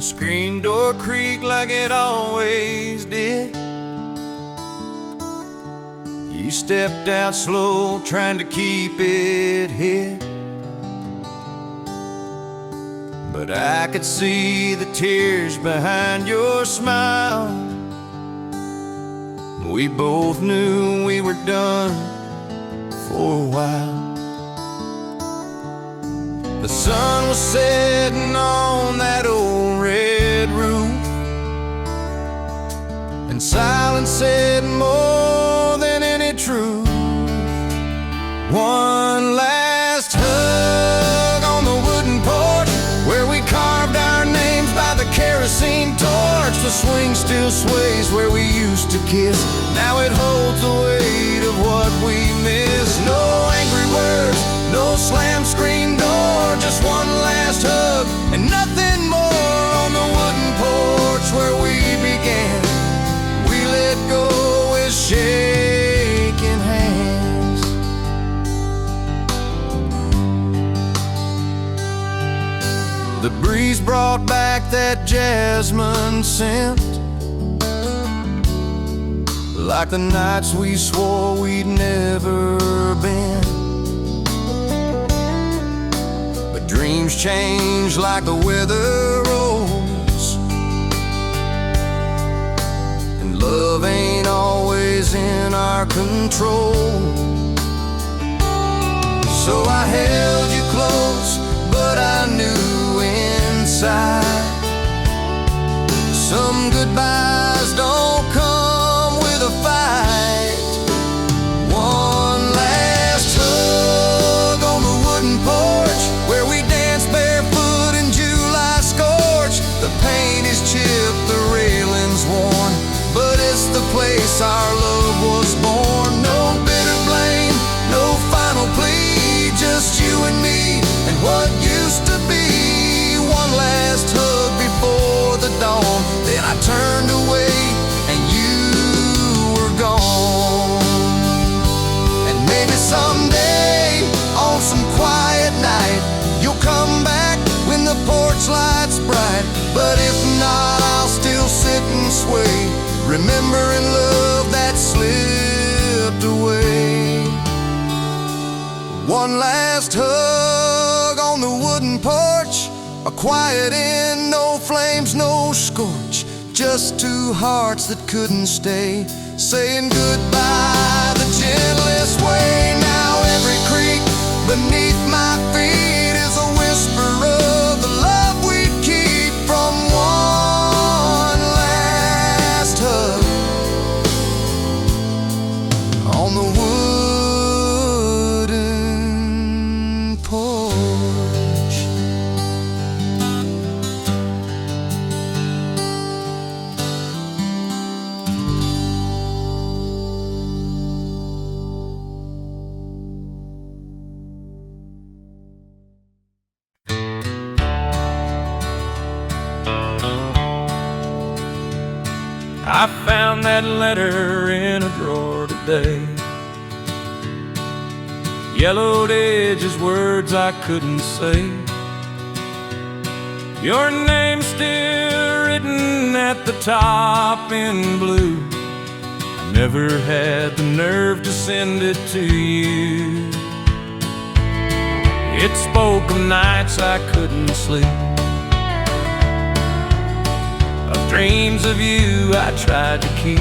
screen door creaked like it always did. You stepped out slow, trying to keep it hid, but I could see the tears behind your smile. We both knew we were done for a while. The sun was setting on that old red roof, and silence said more than any truth. One last hug on the wooden porch where we carved our names by the kerosene torch. The swing still sways where we used to kiss. Now it holds the weight of what we missed. No angry words, no slam screen door, just one last hug and nothing more on the wooden porch where we began. We let go with shaking hands. The breeze brought back that jasmine scent, like the nights we swore we'd never been. But dreams change like the weather rolls, and love ain't always in our control. So I held you close, but I knew inside some goodbyes don't come with a fight. One last hug on the wooden porch where we danced barefoot in July scorch. The paint is chipped, the railing's worn, but it's the place our love was born. No bitter blame, no final plea, just you and me and what used to be. One last hug before the dawn, then I turned away and you were gone. And maybe someday, on some quiet night, you'll come back when the porch light's bright. But if not, I'll still sit and sway, remembering love that slipped away. One last hug on the wooden porch, a quiet end, no flames, no scorch, just two hearts that couldn't stay, saying goodbye the gentlest way. Now every creak beneath my feet is a whisper of the love we'd keep from one last hug on the wooden porch. I found that letter in a drawer today. Yellowed edges, words I couldn't say. Your name's still written at the top in blue. I never had the nerve to send it to you. It spoke of nights I couldn't sleep, dreams of you I tried to keep,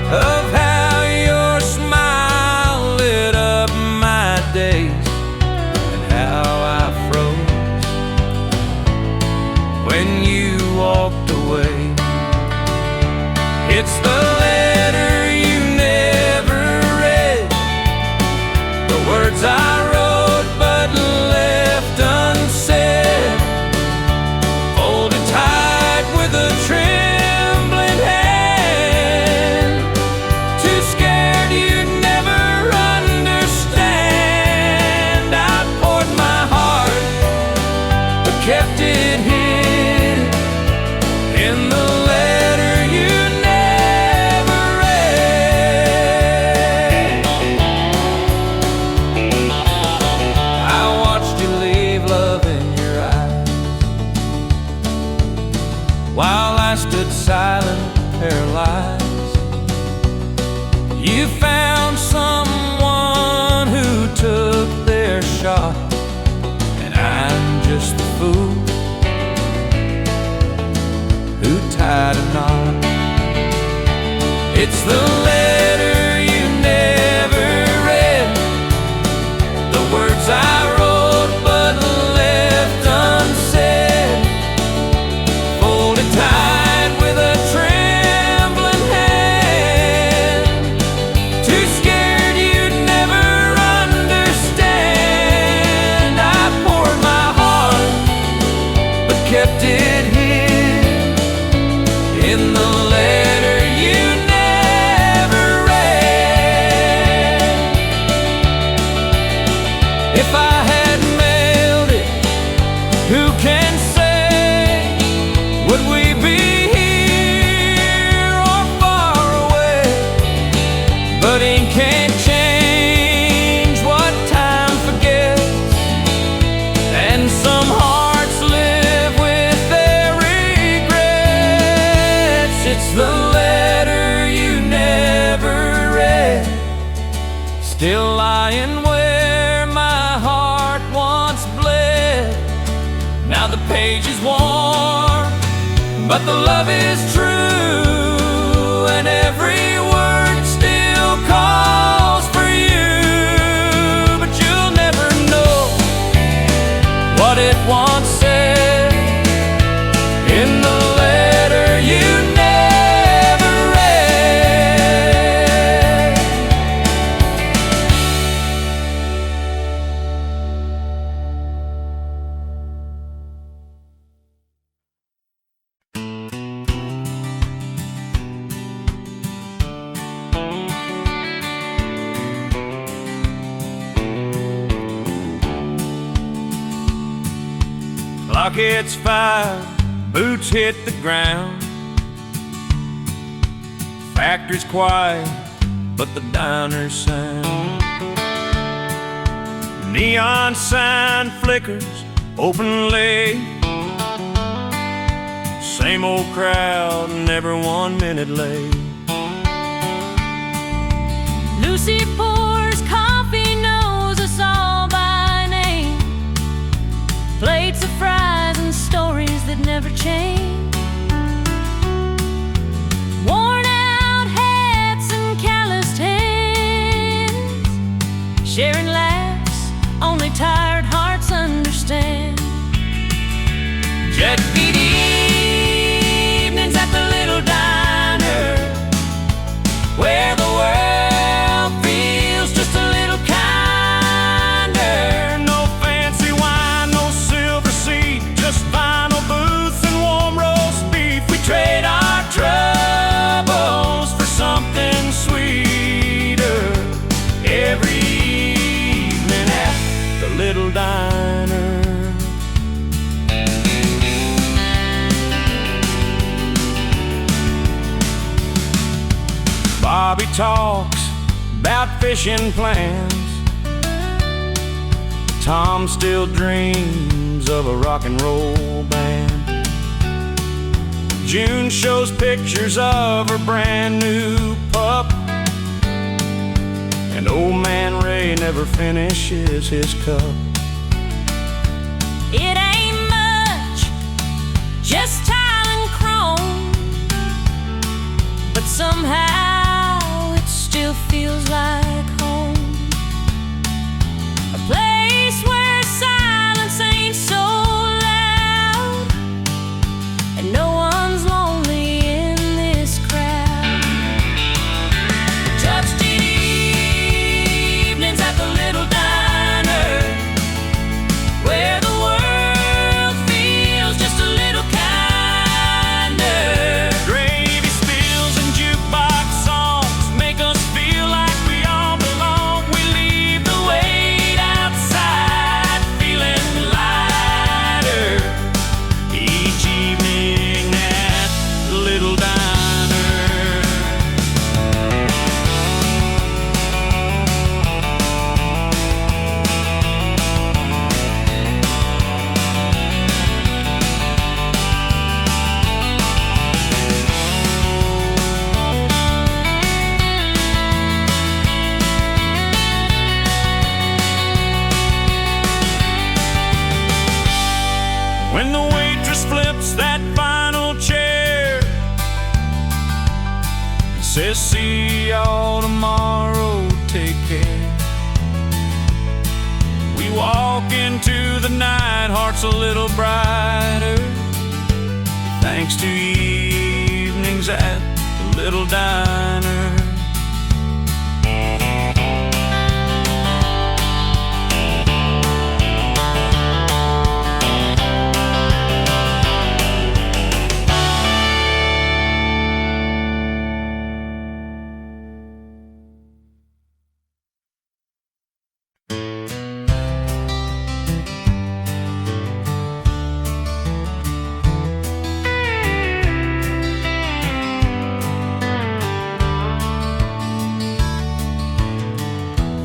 of how your smile lit up my days, and how I froze when you walked away. It's the letter you never read, the words I wrote but left unsaid, folded tight with a trembling hand It's the letter you never read, the words I wrote but left unsaid, folded tight with a trembling hand, too scared you'd never understand. I poured my heart but kept it hid in the letter you never read. If I had mailed it, who can say, would we be here or far away? But ink can't change what time forgets, and some hearts live with their regrets. It's the letter you never read, still lying where my heart once bled. Now the page is worn, but the love is true, and every word still calls for you. But you'll never know what it once said in the letter you never read. Clock hits 5, boots hit the ground. Factory's quiet, but the diner's sound. Neon sign flickers, open late. Same old crowd, never 1 minute late. Lucy pours coffee, knows us all by name. Plates of fries and stories that never change. Worn out hats and calloused hands, sharing laughs only tired hearts understand. Jet beat evenings at the little diner, where the world feels just a little kinder. No fancy wine, no silver seat, just vinyl booths and warm roast beef. We trade our troubles for something sweeter every evening at the little diner. Bobby talks about fishing plans. Tom still dreams of a rock and roll band. June shows pictures of her brand new pup, and old man Ray never finishes his cup. It ain't much, just tile and chrome, but somehow it still feels like home. A place where silence ain't so loud, and no one's lonely in this crowd. Touched evenings at the little diner, where the world feels just a little kinder. Gravy spills and jukebox songs make us feel like we all belong. pocket. We walk into the night, hearts a little brighter, thanks to evenings at the little diner.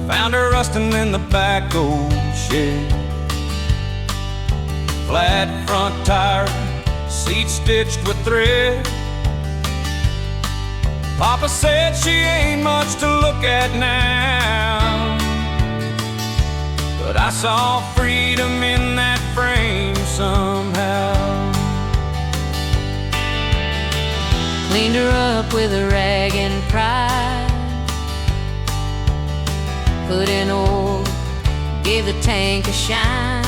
Found her rusting in the back old shed, flat front tire, seat stitched with thread. Papa said she ain't much to look at now, but I saw freedom in that frame somehow. Cleaned her up with a rag and pride, put in oil, gave the tank a shine.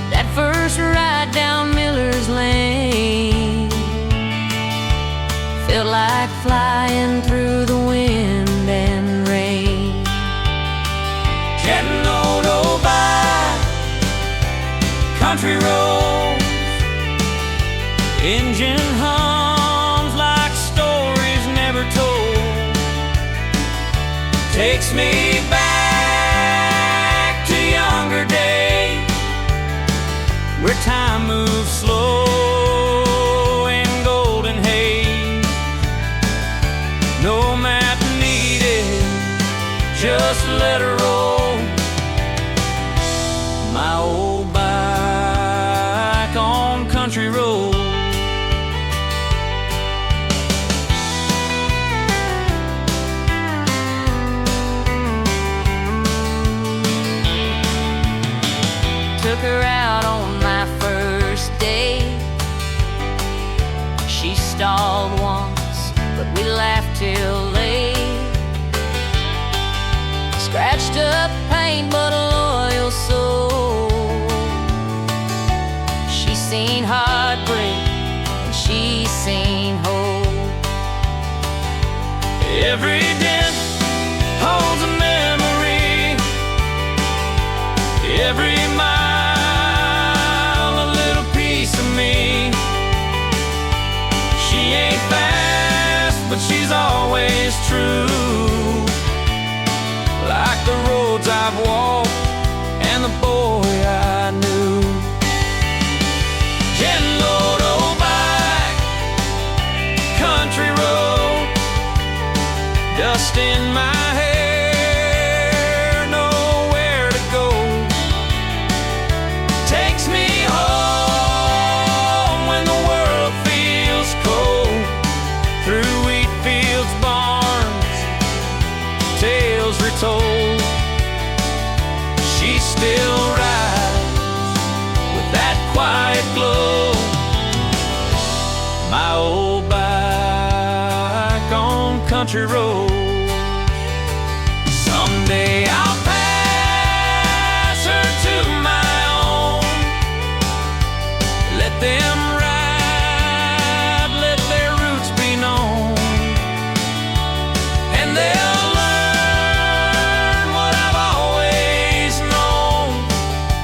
That first ride down Miller's Lane felt like flying through the wind and rain. Getting old, oh, by country roads, engine hums like stories never told. Takes me back to younger days, where time moves slow in golden haze. No map needed, just let her roll. My old bike on country road. Took her out on my first date. She stalled once, but we laughed till late. Scratched up paint, but a loyal soul. She's seen heartbreak, and she's seen hope. Every dent holds a memory, every mile a little piece of me. She ain't fast, but she's always true, like the roads I've walked and the boy I knew. Getting low, old bike, country road, dust in my hair, nowhere to go. Takes me home when the world feels cold, through wheat fields, barns, tales retold. She still rides with that quiet glow. My old bike on country road. Someday I'll pass her to my own. Let them ride, let their roots be known, and they'll learn what I've always known.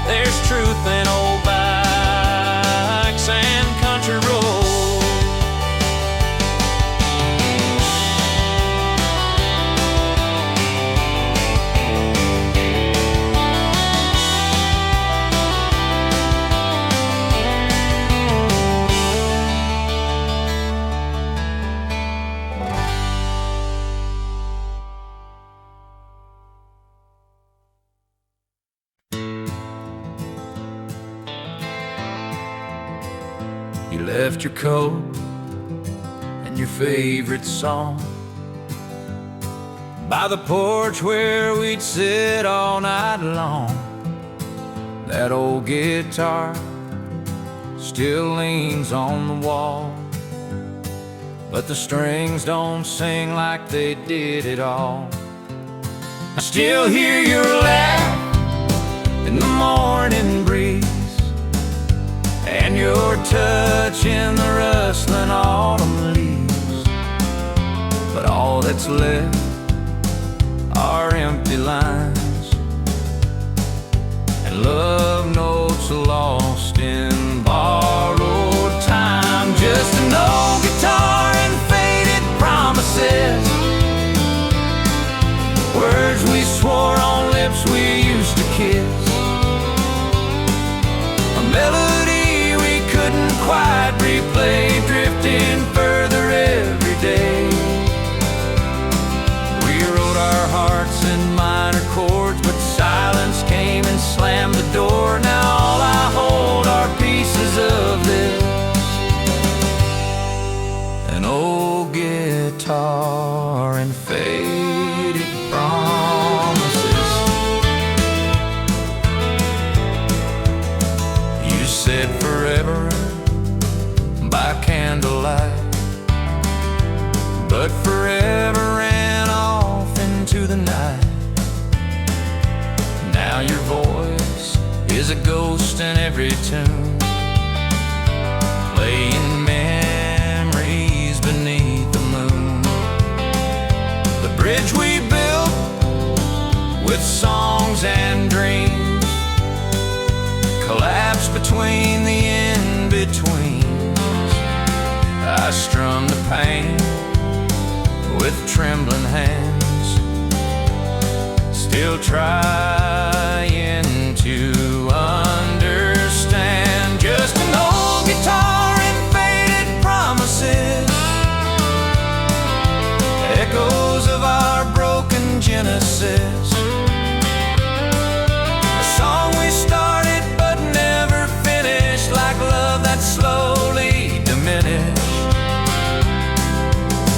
There's truth in old bikes and country roads. You left your coat and your favorite song by the porch where we'd sit all night long. That old guitar still leans on the wall. but the strings don't sing like they did at all. I still hear your laugh in the morning breeze, and your touch in the rustling autumn leaves. But all that's left are empty lines and love notes lost in borrowed time. Just an old guitar and faded promises, words we swore on lips we used to kiss, a melody we couldn't quite replay, drifting further every day. We wrote our hearts in minor chords, but silence came and slammed the door. Now all I hold are pieces of this, an old guitar and faded promises. You said forever by candlelight, but forever ran off into the night. Now your voice is a ghost in every tune, playing memories beneath the moon. The bridge we built with songs and dreams collapsed between the in-betweens. I strum the pain with trembling hands, still trying to understand. Just an old guitar and faded promises, echoes of our broken genesis, a song we started but never finished, like love that slowly diminished.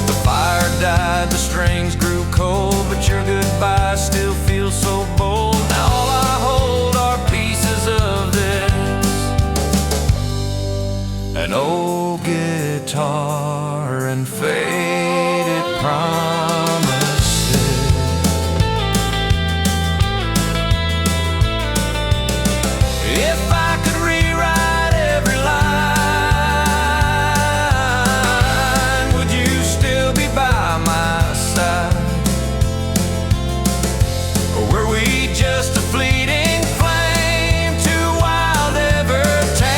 The fire died, the strings grew cold, but your goodbye still feels so bold. Now all I hold are pieces of this, an old guitar and faded promises. If I could rewrite every line, would you still be by my side? Or were we just a fleeting flame, too wild ever tame?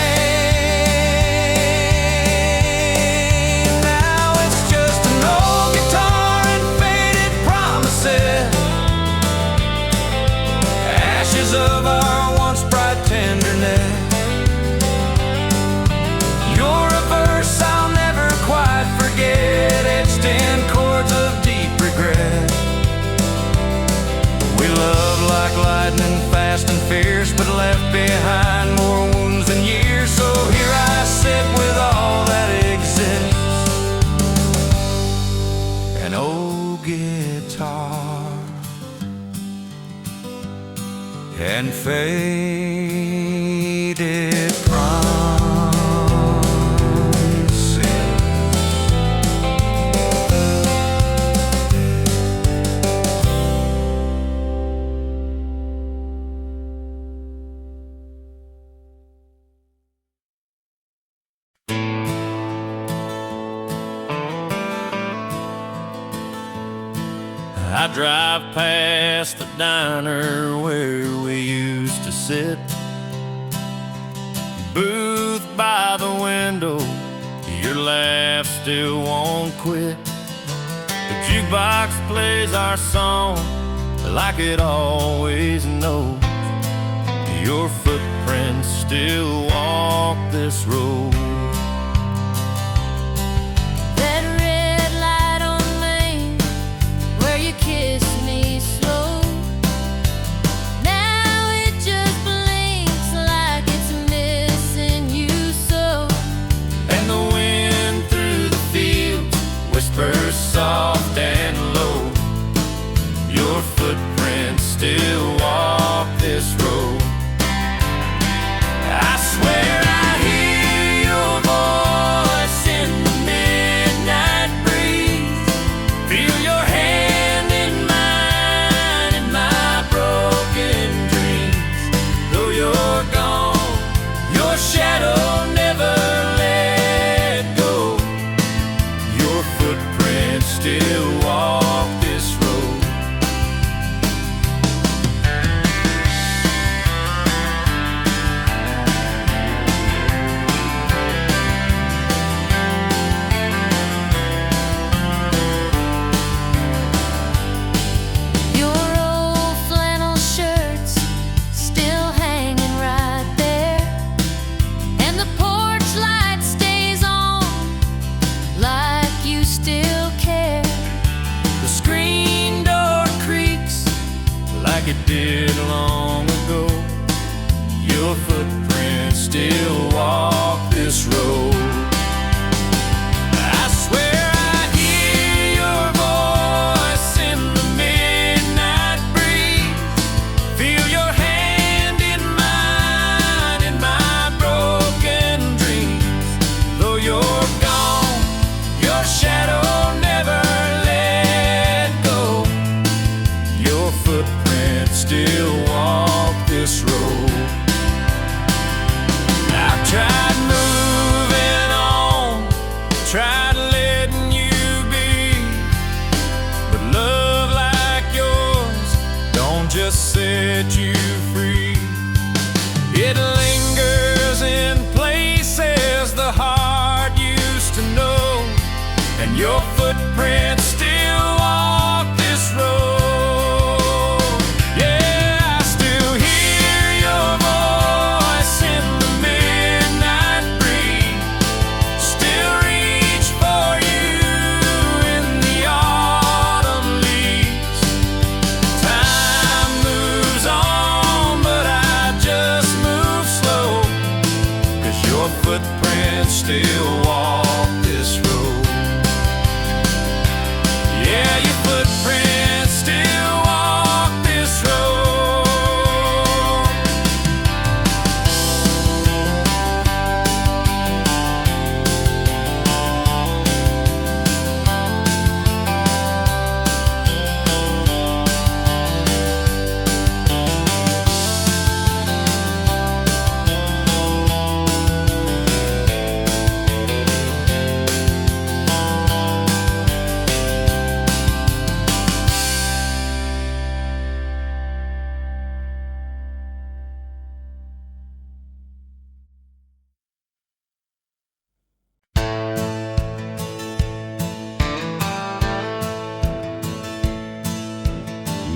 Now it's just an old guitar and faded promises, ashes of our once bright tenderness. You're a verse I'll never quite forget, etched in chords of deep regret. We loved like lightning, fast and fierce, but left behind more wounds than years. So here I sit with all that exists, an old guitar and faded promises. I drive past the diner where we used to sit, booth by the window, your laugh still won't quit. The jukebox plays our song like it always knows. Your footprints still walk this road. That red light on Main, where you kissed me slow, now it just blinks like it's missing you so. And the wind through the fields whispers soft and low. Your footprints still walk this road. I swear I hear your voice in the midnight it did long ago. Your footprints still walk this road. I swear I hear your voice in the midnight breeze. Feel your hand in mine in my broken dreams. Though you're gone, your shadow never let go. Your footprints still walk this road. I've tried moving on, tried letting you be, but love like yours don't just set you free. It lingers in places the heart used to know, and your footprints still walk this road. Yeah, I still hear your voice in the midnight breeze, still reach for you in the autumn leaves. Time moves on, but I just move slow, 'cause your footprints still walk this road. Yeah, your footprints still walk this road.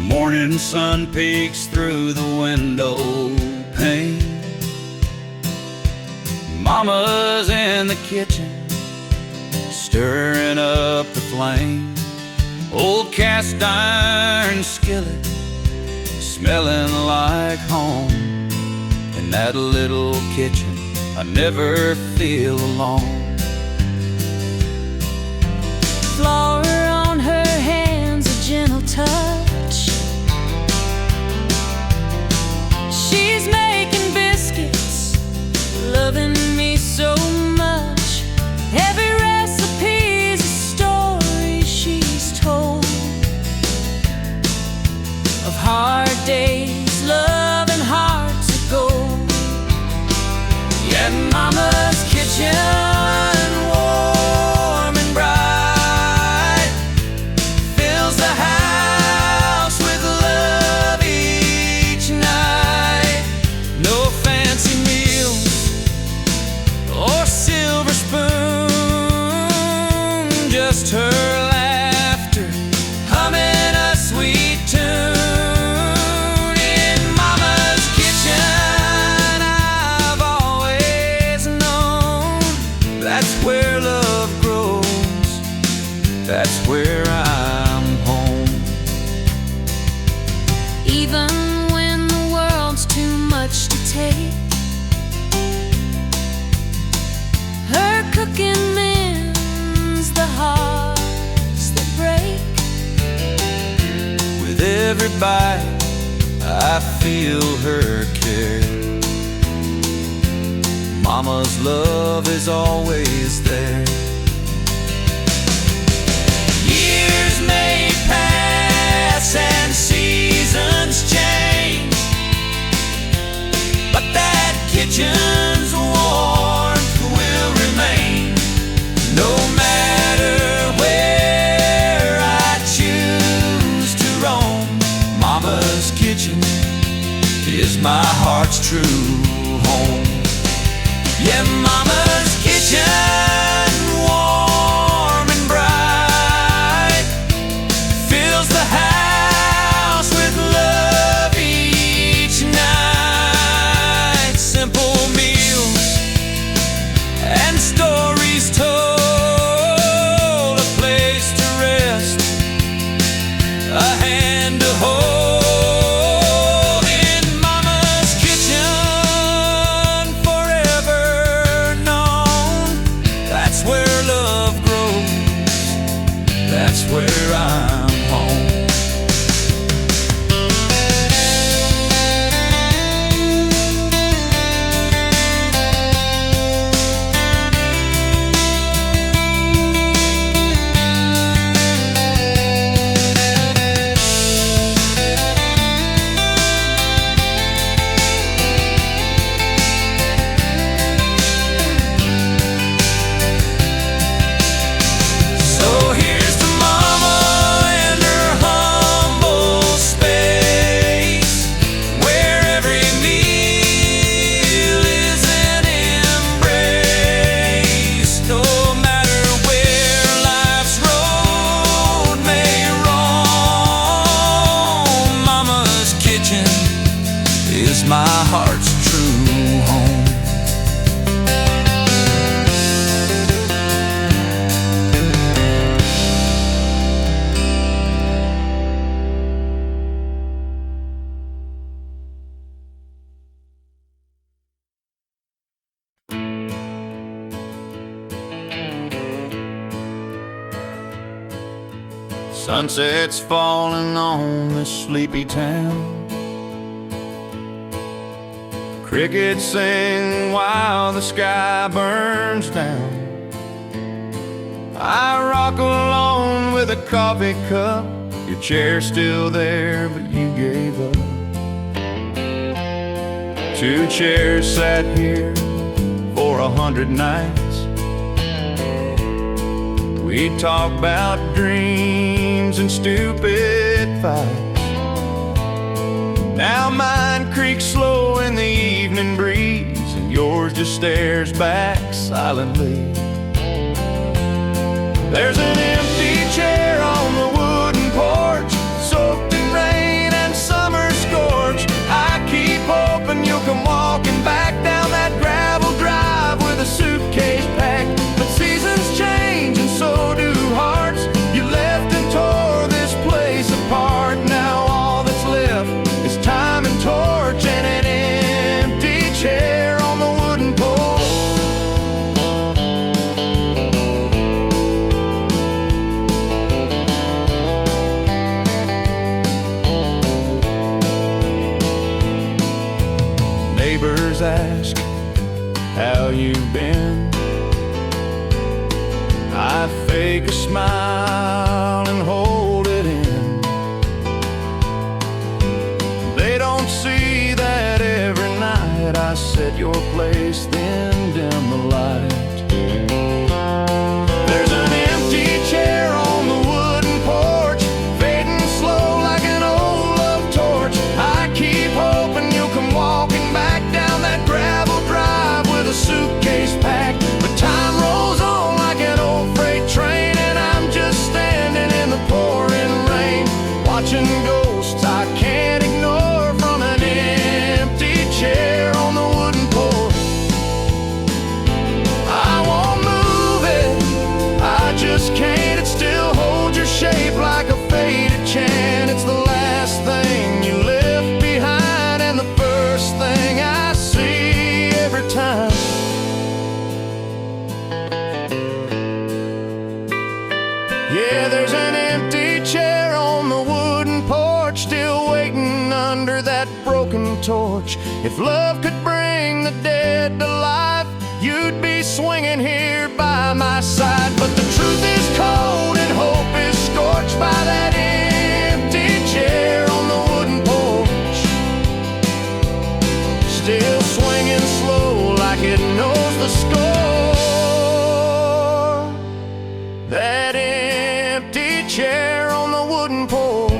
Morning sun peeks through the window pane. Mama's in the kitchen, stirring up the flame. Old cast iron skillet, smelling like home. In that little kitchen, I never feel alone. Flower on her hands, a gentle touch. She's making biscuits, loving me so much. Every recipe's a story she's told of hard days, love and hearts of gold. Yeah, Mama's kitchen, warm and bright, fills the house with love each night. No fancy meals or silver spoon, just her laughter humming a sweet tune. In Mama's kitchen, I've always known that's where love grows, that's where I'm home. Even when the world's too much to take, her cooking mends the hearts that break. With every bite, I feel her care. Mama's love is always there. Years may pass and seasons change, but that kitchen's warmth will remain. No matter where I choose to roam, Mama's kitchen is my heart's true home. Yeah, Mama's kitchen, warm and bright, fills the house with love each night. Simple meals and stories told, a place to rest, a hand to hold. Sunset's falling on this sleepy town. Crickets sing while the sky burns down. I rock alone with a coffee cup. Your chair's still there, but you gave up. 2 chairs sat here for 100 nights. We talk about dreams and stupid fights. Now mine creaks slow in the evening breeze, and yours just stares back silently. There's an empty chair on the wooden porch, soaked in rain and summer scorch. I keep hoping you'll come walking back down that gravel drive with a suitcase packed. But seasons change and so do hearts. You left and tore this place apart. Now all that's left is time and torch and an empty chair on the wooden porch. Neighbors ask how you've been. I fake a smile and hold it in. They don't see that every night I set your place, then dim the light. There's an empty chair on the wooden porch, fading slow like an old love torch. I keep hoping you'll come walking back down that gravel drive with a suitcase packed. But time rolls on like an old freight train, and I'm just standing in the pouring rain, watching ghosts I can't ignore from an empty chair on the wooden porch. I won't move it, I just can't. It still holds your shape like a faded chant. It's the last thing you left behind and the first thing I see every time. Yeah, there's an empty chair on the wooden porch, still waiting under that broken torch. If love could bring the dead to life, you'd be swinging here by my side. But the truth is cold and hope is scorched by that empty chair on the wooden porch, still swinging slow like it knows the score. That empty chair on the wooden porch.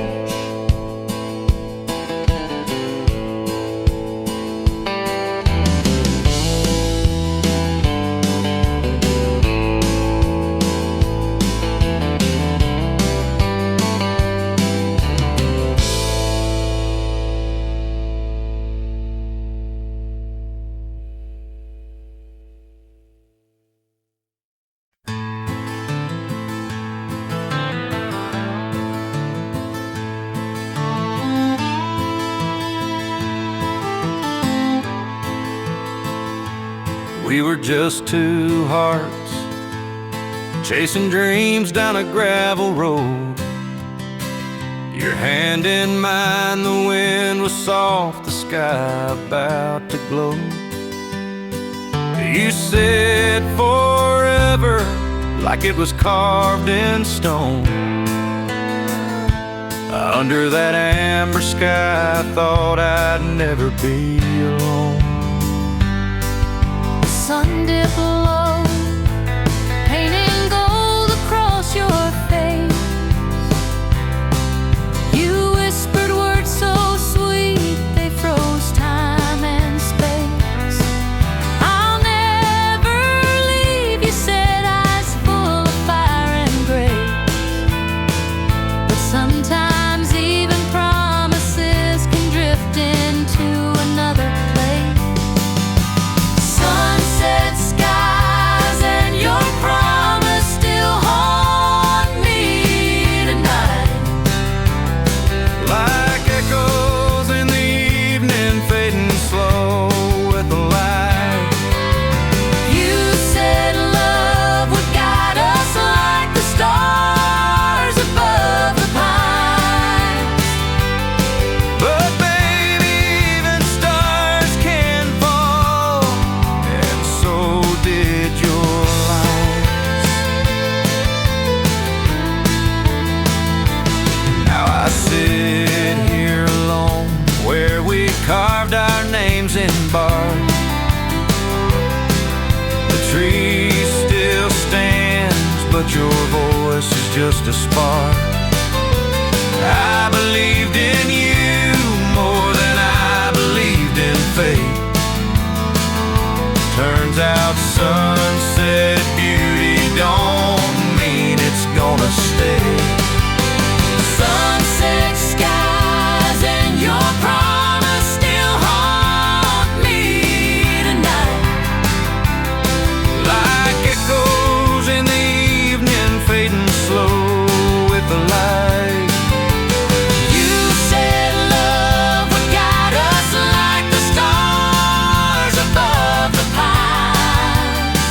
We were just 2 hearts chasing dreams down a gravel road. Your hand in mine, the wind was soft, the sky about to glow. You said forever like it was carved in stone. Under that amber sky, I thought I'd never be alone. Sun dip low, painting gold across your face. You whispered words so sweet, they froze time and space. I'll never leave, you said, eyes full of fire and grace. But sometimes even promises can drift into another place. Sunset sky your voice is just a spark. I believed in you more than I believed in fate. Turns out sunset beauty don't mean it's gonna stay. Sunset skies and your promise still haunt me tonight. Like echoes in the evening, fading slow with the light. You said love would guide us like the stars above the pines.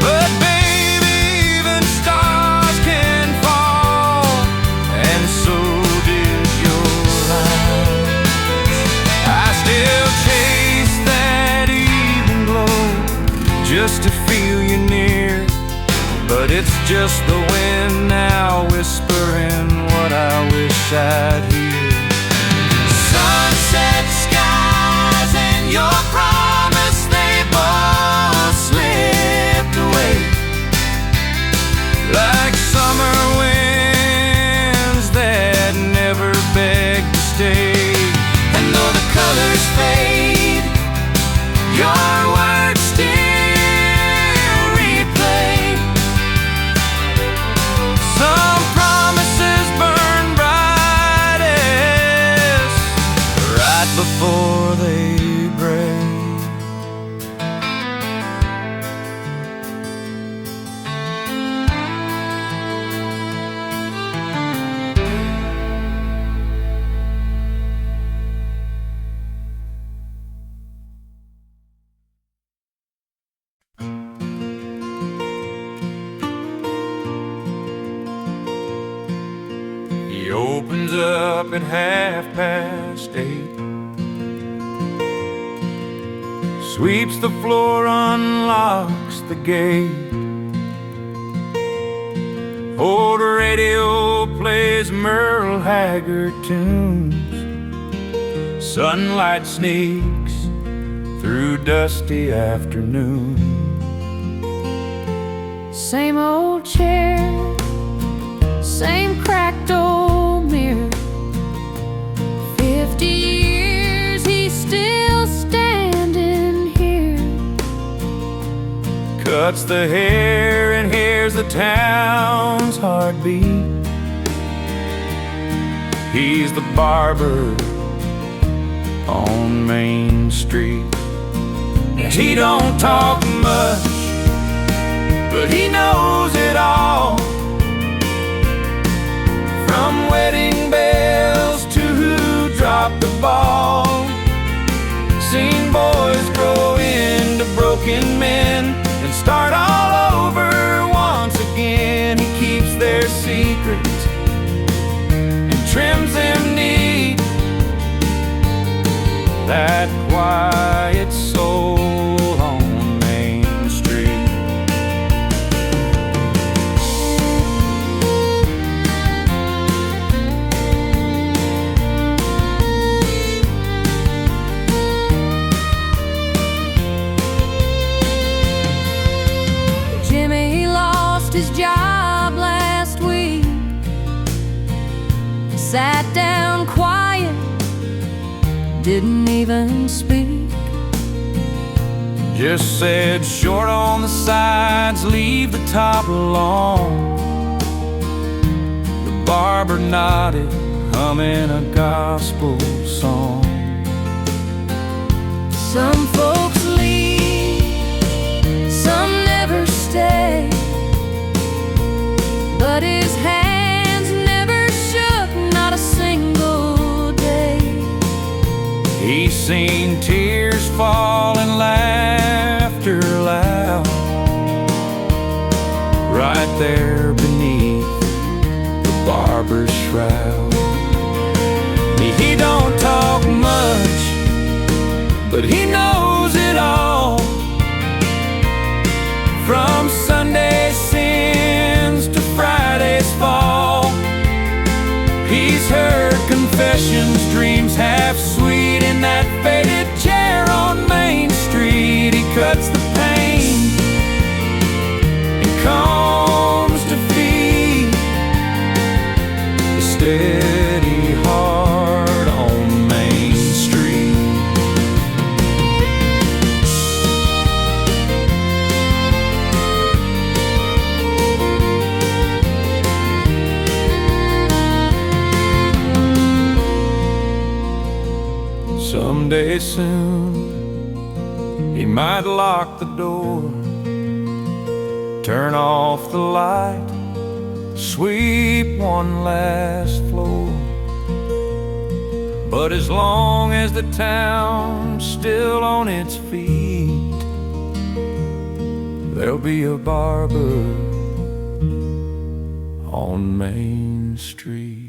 But baby, even stars can fall, and so did your light. I still chase that evening glow just to feel you near, but it's just the wind now whispering what I wish I'd hear. Sunset skies and your promise, they both slipped away. Like summer winds that never beg to stay. And though the colors fade, your words still replay. Some promises burn brightest right before they break. He opens up at 8:30, sweeps the floor, unlocks the gate. Old radio plays Merle Haggard tunes. Sunlight sneaks through dusty afternoon. Same old chair, same cracked old mirror. 50 years, he's still standing here. Cuts the hair and hears the town's heartbeat. He's the barber on Main Street. He don't talk much, but he knows it all. From wedding bells to who dropped the ball. Seen boys grow into broken men and start all over once again. He keeps their secrets and trims them neat. That quiet soul on Main Street. Jimmy lost his job last week. Sat down quiet, didn't even speak. Just said short on the sides, leave the top long. The barber nodded, humming a gospel song. Some folks leave, some never stay, but his hands never shook, not a single day. He's seen tears fall and laughter loud, right there beneath the barber's shroud. He don't talk much, but he knows it all. From Sunday sins to Friday's fall. He's heard confessions, dreams half sweet in that faded chair on Main Street. He cuts the pain and combs Someday soon he might lock the door, turn off the light, sweep one last floor. But as long as the town's still on its feet, there'll be a barber on Main Street.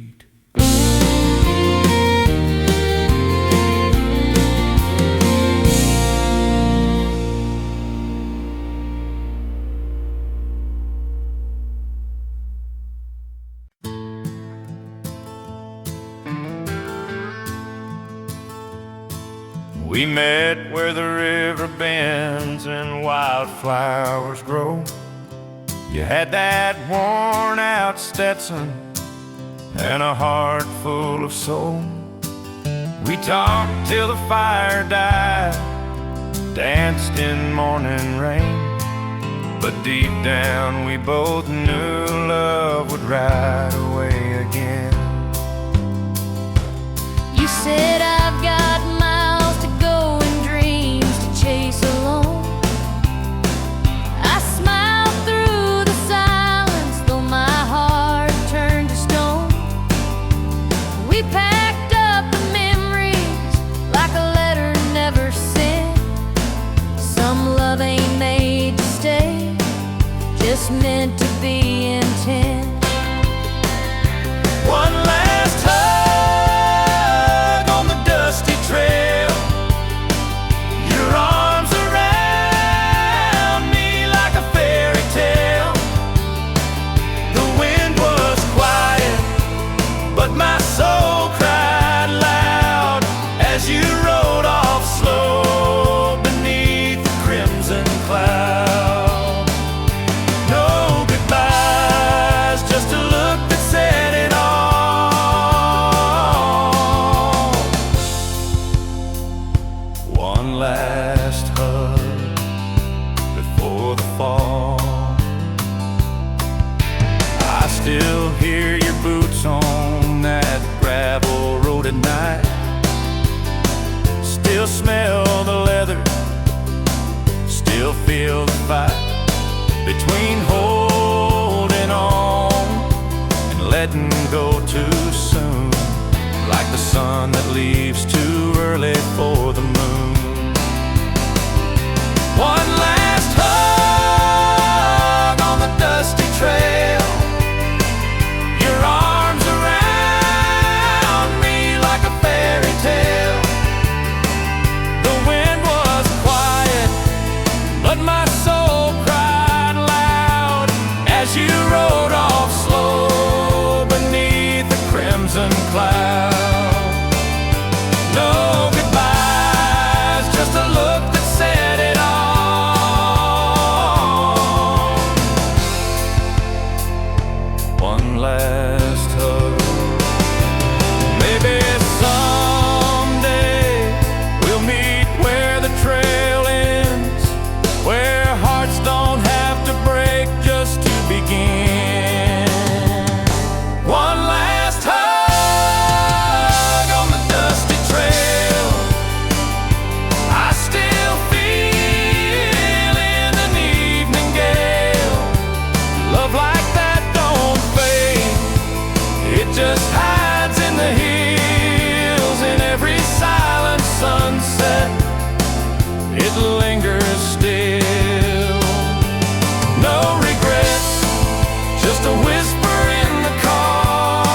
We met where the river bends and wildflowers grow. You had that worn out Stetson and a heart full of soul. We talked till the fire died, danced in morning rain, but deep down we both knew love would ride away again. You said I've got miles to go and dreams to chase alone. I smiled through the silence, though my heart turned to stone. We packed up the memories like a letter never sent. Some love ain't made to stay, just meant to be intent. One last hug on the dusty trail, your arms around me like a fairy tale. The wind was quiet, but my soul cried loud as you rode off slow beneath the crimson cloud. No goodbyes, just a look that said it all. One last hug before the fall. I still hear your boots on that gravel road at night. Still smell the leather, still feel the fight between holding on and letting go too soon, like the sun that leaves too early for the moon. One last hug on the dusty trail, your arms around me like a fairy tale. The wind was quiet, but my soul cried loud as you rode off slow beneath the crimson cloud. No goodbyes, just a look that said it all. One last hug. Maybe someday we'll meet where the trail ends, where hearts don't have to break just to begin. One last hug on the dusty trail. I still feel in an evening gale. Love like that don't fade, it just hides in the hills. In every silent sunset, it lingers still. No regrets, just a whisper in the call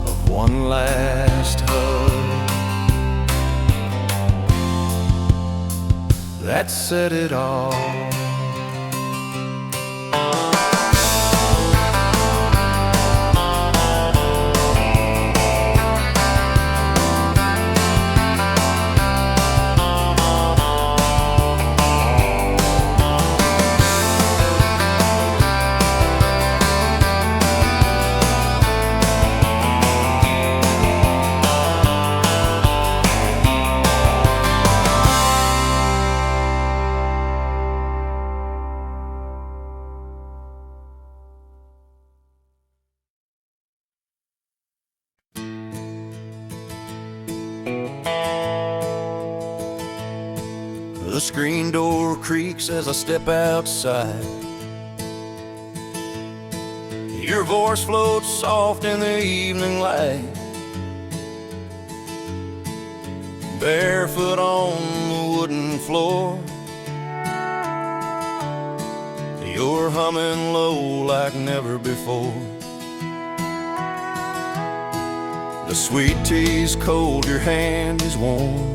of one last hug that said it all. screen door creaks as I step outside. Your voice floats soft in the evening light. Barefoot on the wooden floor, you're humming low like never before. The sweet tea's cold, your hand is warm,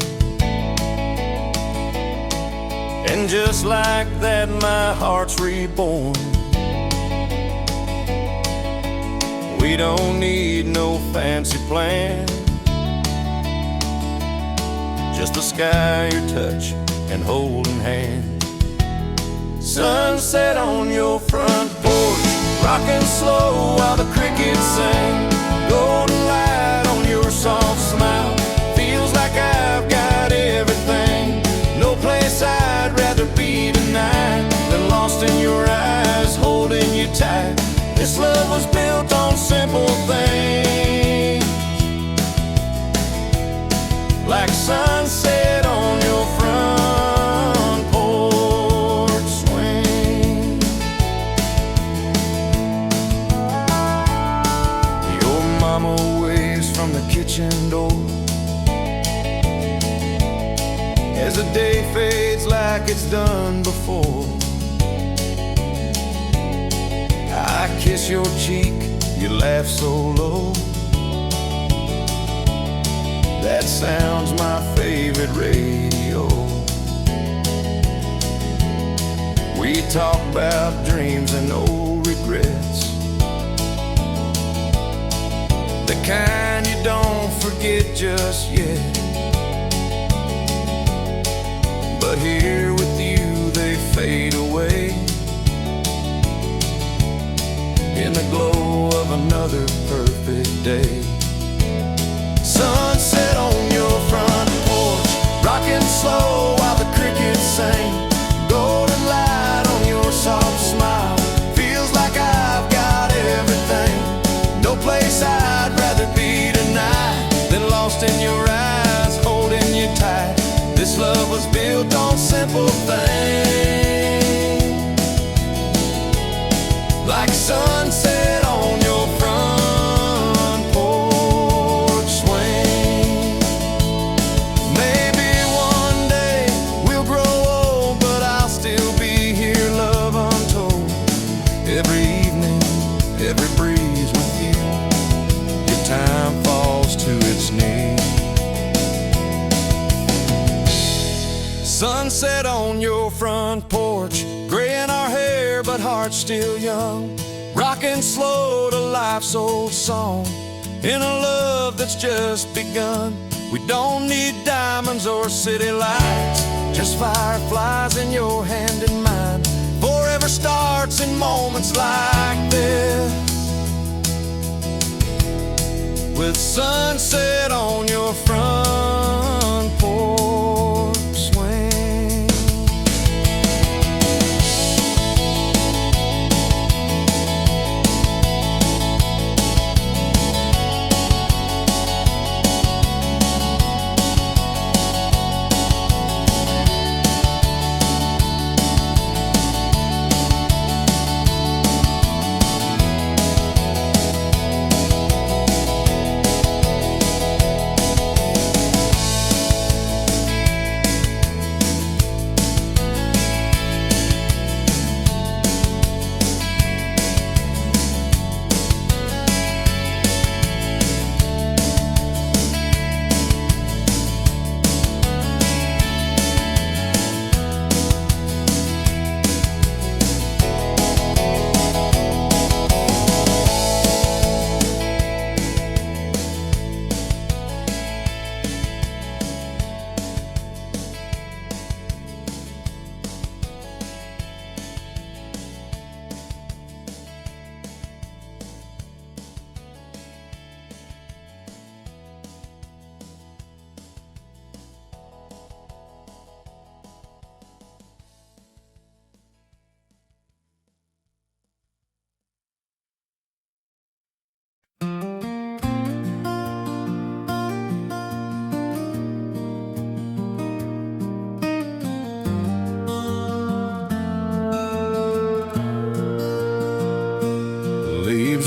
and just like that my heart's reborn. We don't need no fancy plan, just the sky, your touch, and holding hand. Sunset on your front porch, rocking slow while the crickets sing. Golden light on your soft smile, feels like I've got everything. No place I'd rather be tonight than lost in your eyes, holding you tight. This love was built on simple things, like sunset on your front porch swing. Your mama waves from the kitchen door as the day fades like it's done before. I kiss your cheek, you laugh so low. That sound's my favorite radio. We talk about dreams and old regrets, the kind you don't forget just yet. But here with you they fade away in the glow of another perfect day. Sunset on your front porch, rocking slow while the crickets sing. Golden light on your soft smile, feels like I've got everything. No place I'd rather be tonight than lost in your eyes, holding you tight. This love was built on simple things, like sunset on your front porch swing. Maybe one day we'll grow old, but I'll still be here, love untold. Every evening, every breeze with you, your time falls to its knees. Sunset on your front porch, gray in our hair but hearts still young, rocking slow to life's old song, in a love that's just begun. We don't need diamonds or city lights, just fireflies in your hand and mine. Forever starts in moments like this, with sunset on your front porch swing.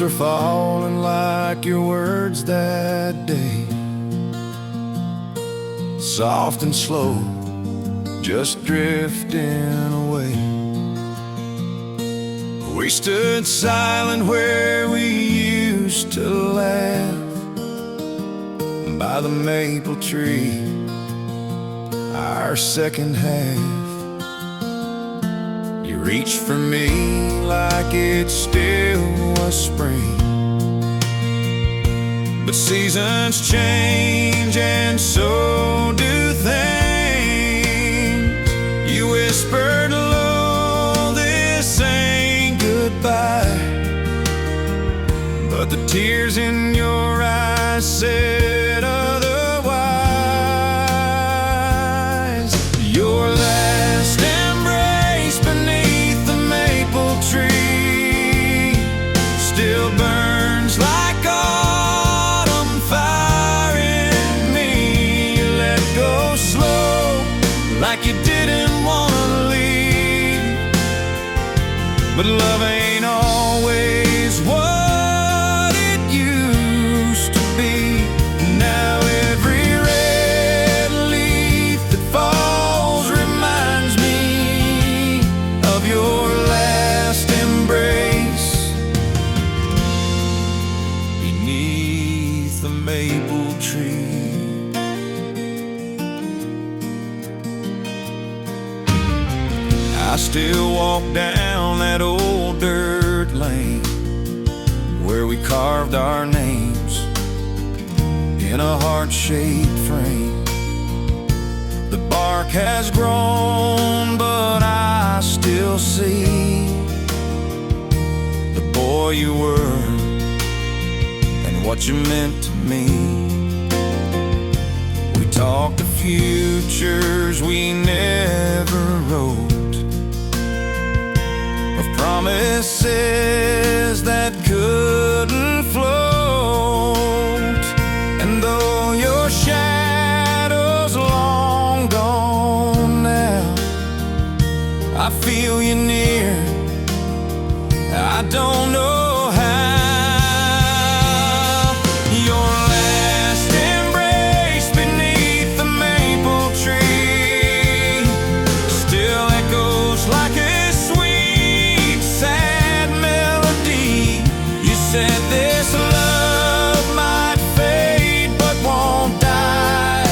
were falling like your words that day, soft and slow, just drifting away. We stood silent where we used to laugh, by the maple tree, our second half. You reached for me like it still was spring, but seasons change and so do things. You whispered low, this ain't goodbye, but the tears in your eyes said otherwise. Your last embrace beneath the maple tree still burns like autumn fire in me. You let go slow, like you didn't want to leave, but love ain't always what it used to be. Now every red leaf that falls reminds me of your last embrace beneath the maple tree. I still walk down that old dirt lane where we carved our names in a heart-shaped frame. The bark has grown, but I still see the boy you were and what you meant to me. We talked of futures we never wrote, of promises that couldn't float. And though your shadow's long gone now, I feel you near, I don't know how. Your last embrace beneath the maple tree still echoes like a sweet, sad melody. You said this love might fade but won't die,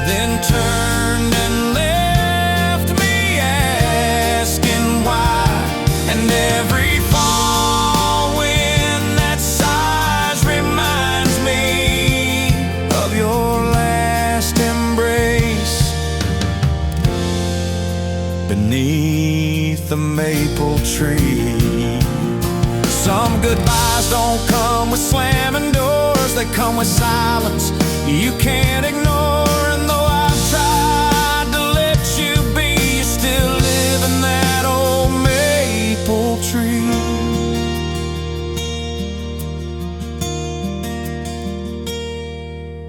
then turned and left me asking why. And every fall wind that sighs reminds me of your last embrace beneath the maple tree. Some goodbyes don't come with slamming doors, they come with silence you can't ignore. And though I've tried to let you be, you still live in that old maple tree.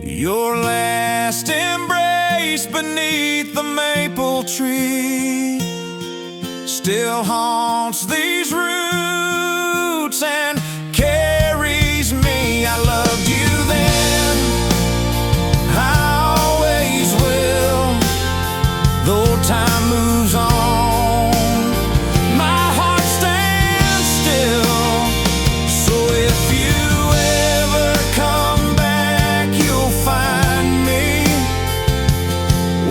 Your last embrace beneath the maple tree still haunts these roots and carries me. I loved you then, I always will, though time moves on, my heart stands still. So if you ever come back, you'll find me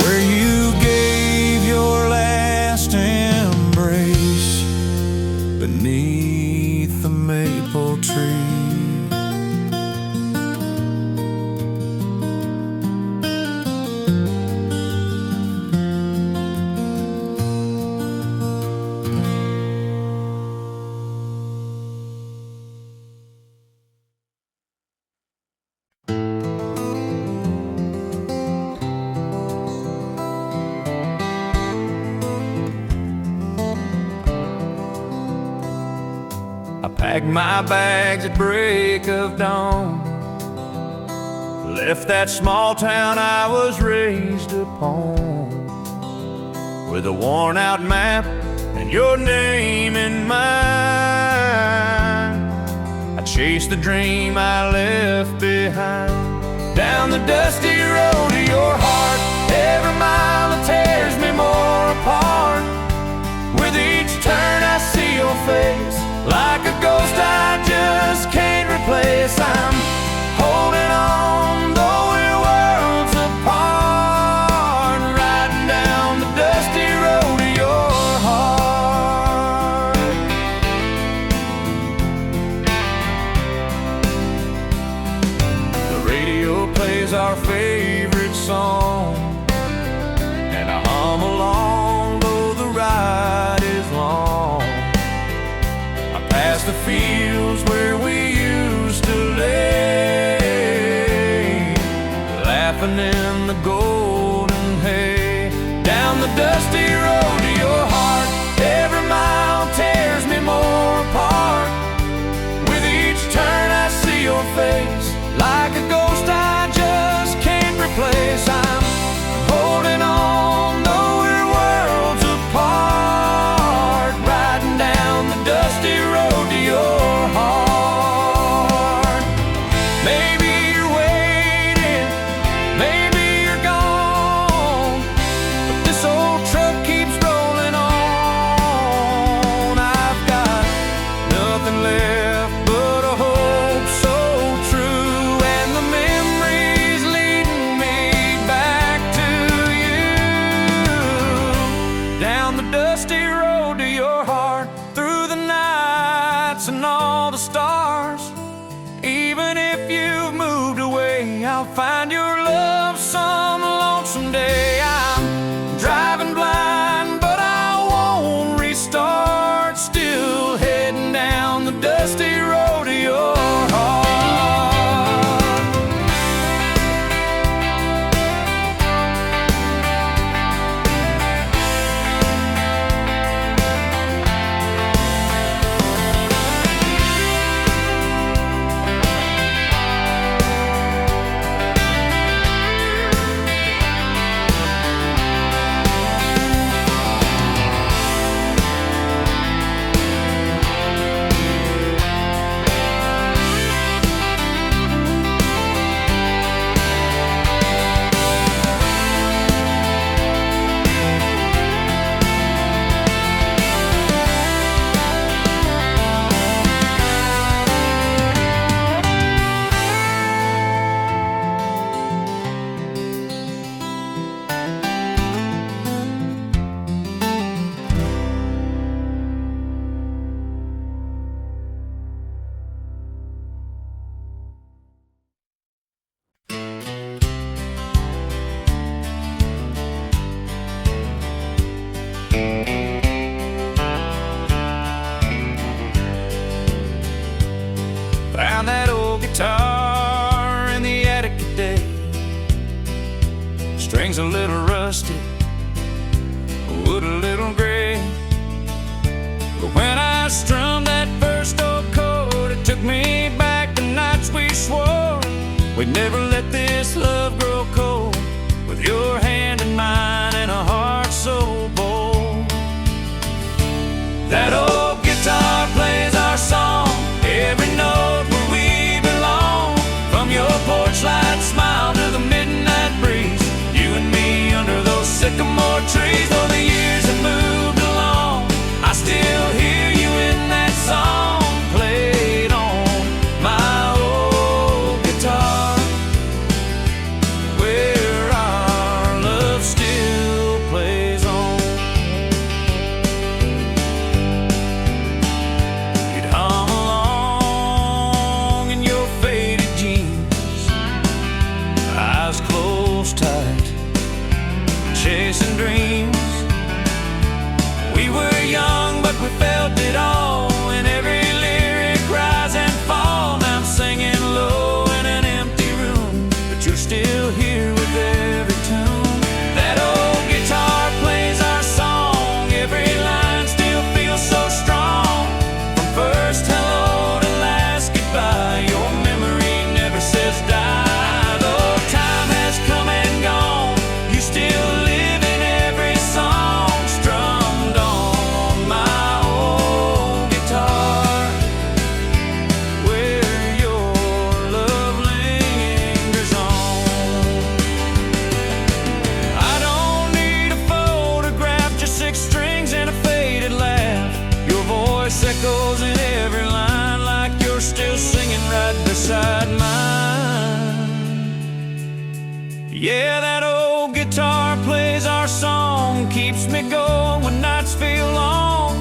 where you gave your last embrace beneath the maple tree. I packed my bags at break of dawn, left that small town I was raised upon, with a worn out map and your name in mind. chase the dream I left behind. Down the dusty road to your heart, every mile it tears me more apart. With each turn I see your face, like a ghost I just can't replace. I'm holding on, though we're worlds apart, riding down the dusty road to your heart. The radio plays our favorite song, and I hum along though the ride is long. I pass the fields where we used to lay, laughing in the golden hay. Down the dusty road to your heart, every mile tears me more apart. With each turn I see your face, like a ghost I just can't replace. I'm holding on, though we're worlds apart, riding down the dusty road to your heart. Maybe you're waiting, maybe you're gone, but this old truck keeps rolling on. I've got nothing left but a hope so true, and the memories leading me back to you. Down the dusty road to your heart, through the nights and all the stars. Even if you've moved away, I'll find your love some lonesome day. I'm driving blind, but I won't restart, still heading down the dusty road to your heart. Found that old guitar in the attic today. Strings a little rusty, wood a little gray. But when I strummed that first old chord, it took me back to nights we swore we'd never let this love grow cold. With your hand in mine and a heart so bold. That old guitar plays our song, every note where we belong. From your porch light smile to the midnight breeze, you and me under those sycamore trees. Though the years have moved along, I still hear you in that song played on my old guitar. Yeah, that old guitar plays our song, keeps me going when nights feel long.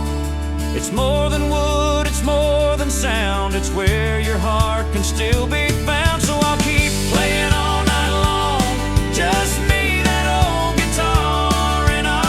It's more than wood, it's more than sound, it's where your heart can still be found. So I'll keep playing all night long, just me, that old guitar, and our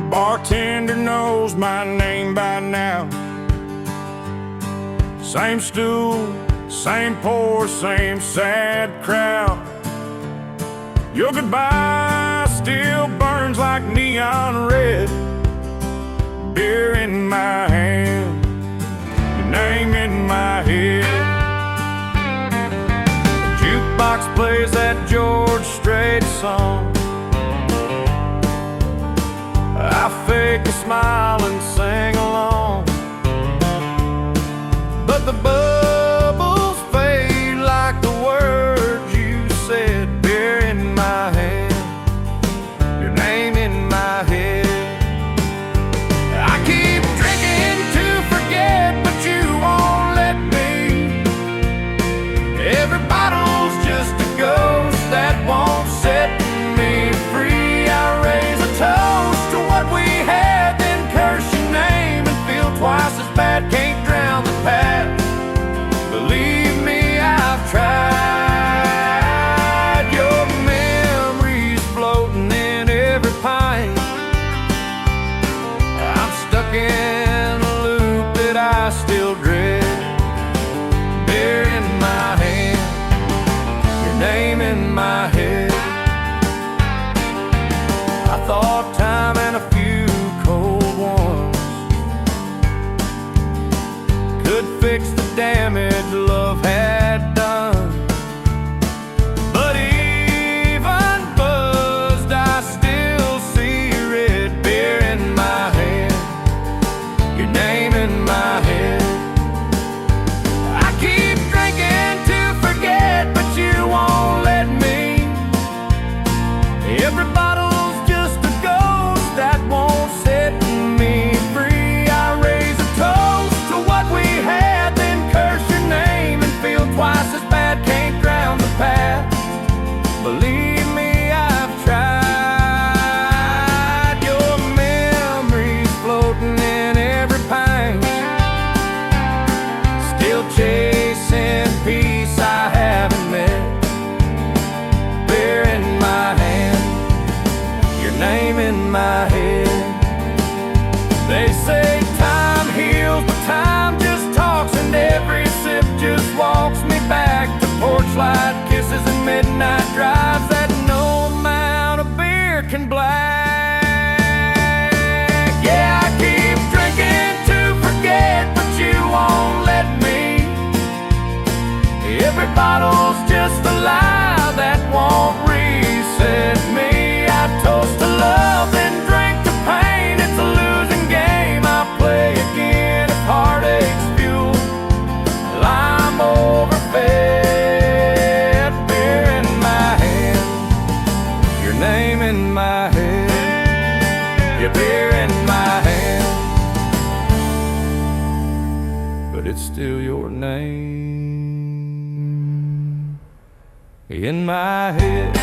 bartender knows my name by now. Same stool, same pour, same sad crowd. Your goodbye still burns like neon red. Beer in my hand, your name in my head. The jukebox plays that George Strait song. I fake a smile and sing along, but the bubbles fade like the words you said. Beer in my hand, your name in my head. I keep drinking to forget, but you won't let me. Every bottle's just a ghost that won't set me free. I raise a toast to what we had, then curse your name and feel twice as bad. Can't drown the past. Believe me, I've tried. Your memory's floating in every pint. I'm stuck in a loop that I still dread. Beer in my hand, your name in my head. I thought time and a few cold ones could fix the damage love had done. But even buzzed, I still see red. Beer in my hand, your name in my head. I keep drinking to forget, but you won't let me. Every bottle's just a ghost that won't set me free. I raise a toast to what we had, then curse your name and feel twice as bad. Can't drown the past. Believe me, I've tried. Your memory's floating in every pint. Still chasing peace I haven't met. Beer in my hand, your name in my head. They say time heals, but time just talks, and every sip just walks me back to porch light kisses and midnight drives that no amount of beer can black. Yeah, I keep drinking to forget, but you won't let me. Every bottle's just a lie that won't reset me. I toast to love, then drink to pain. It's a losing game, I'll play again if heartache's fuel. Well, I'm overfed. Beer in my hand, your name in my head. Your beer in my hand, but it's still your name in my head.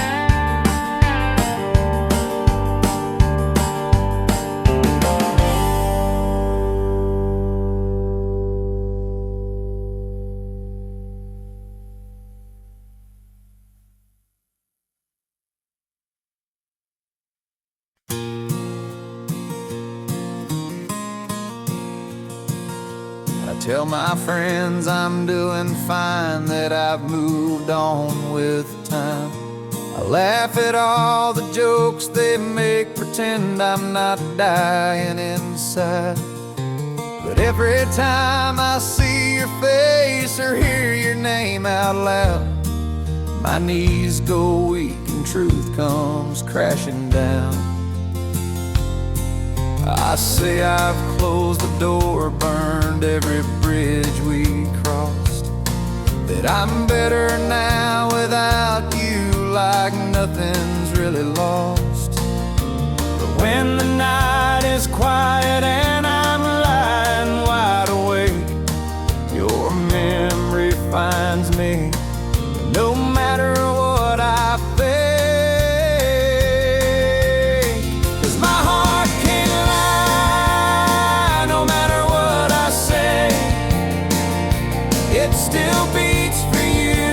I tell my friends I'm doing fine, that I've moved on with time. I laugh at all the jokes they make, pretend I'm not dying inside. But every time I see your face or hear your name out loud, my knees go weak and truth comes crashing down. I say I've closed the door, burned every bridge we crossed, that I'm better now without you, like nothing's really lost. But when the night is quiet and I'm lying wide awake, your memory finds me, no matter what I think. 'Cause my heart can't lie, no matter what I say. It still beats for you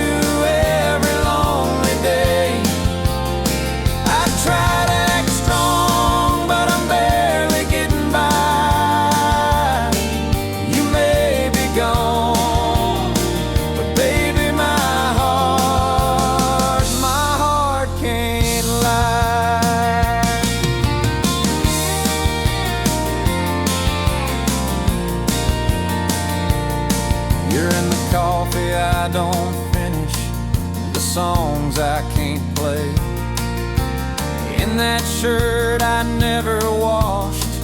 every lonely day. I try to act strong, but I'm barely getting by. You may be gone, but baby, my heart can't lie. You're in the coffee I don't finish, the songs I can't play, in that shirt I never washed,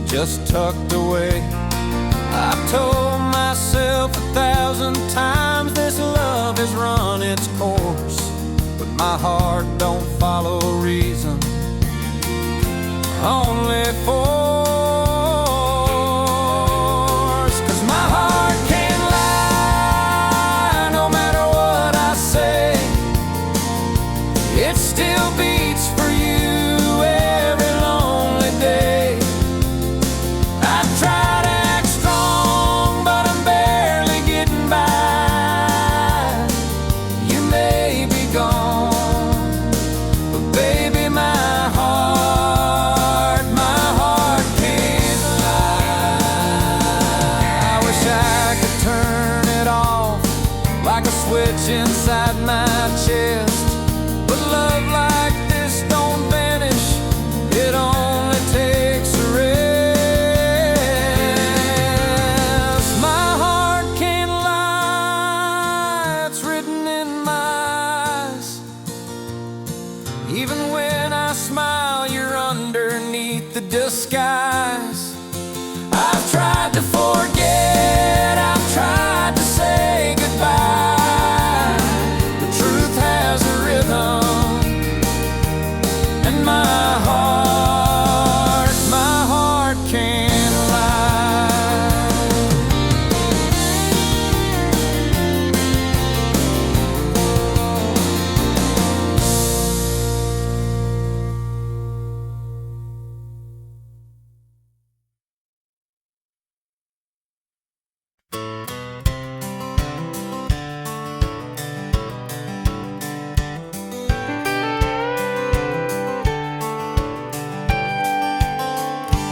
just tucked away. I've told myself 1,000 times this love has run its course, but my heart don't follow reason, only force. 'Cause my heart can't lie, no matter what I say. It still beats for you every lonely day. I try to act strong, but I'm barely getting by. You may be gone, but baby, my heart can't lie. I wish I could turn it off like a switch inside my chest, but love like this don't vanish, it only takes a rest. My heart can't lie, it's written in my eyes. Even when I smile, you're underneath the disguise. I've tried to forget, I've tried to say goodbye. The truth has a rhythm, and my heart can't lie.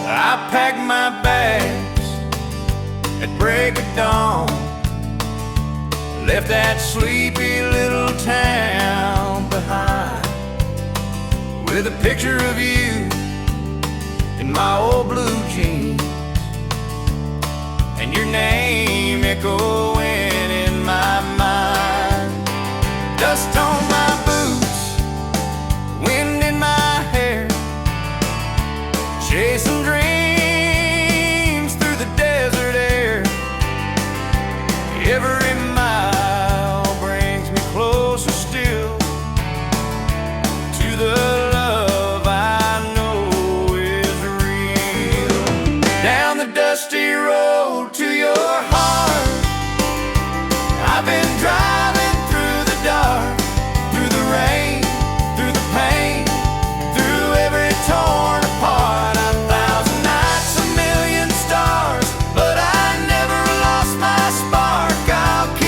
I packed my bags at break of dawn, left that sleepy little town behind, with a picture of you in my old blue jeans, and your name echoing in my mind. Dust on my boots, wind in my hair, chasing dreams through the desert air. Every mile brings me closer still to the love I know is real. Down the dusty road to your heart, I've been driving through the dark, through the rain, through the pain, through every torn apart. 1,000 nights, a million stars, but I never lost my spark. I'll keep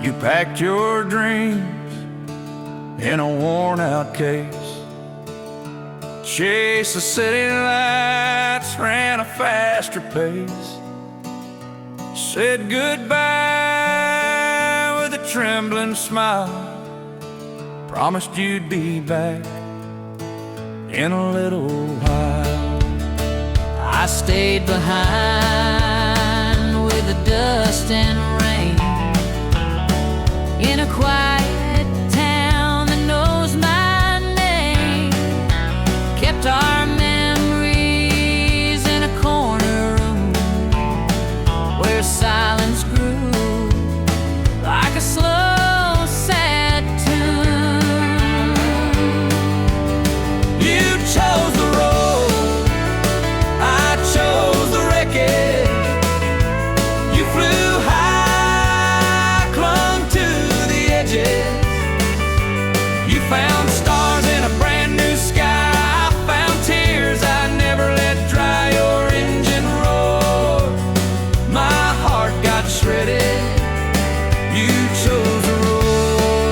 You packed your dreams in a worn-out case. Chase the city lights, ran a faster pace. Said goodbye with a trembling smile. Promised you'd be back in a little while. I stayed behind with the dust and rain in a quiet town that knows my name. Kept our memories in a corner room where silence grew like a slow, sad tune. You chose the road, I chose the wreckage. You flew high, clung to the edges. You found stars in a brand new sky. I found tears I never let dry. Your engine roared, my heart got shredded. You chose the road,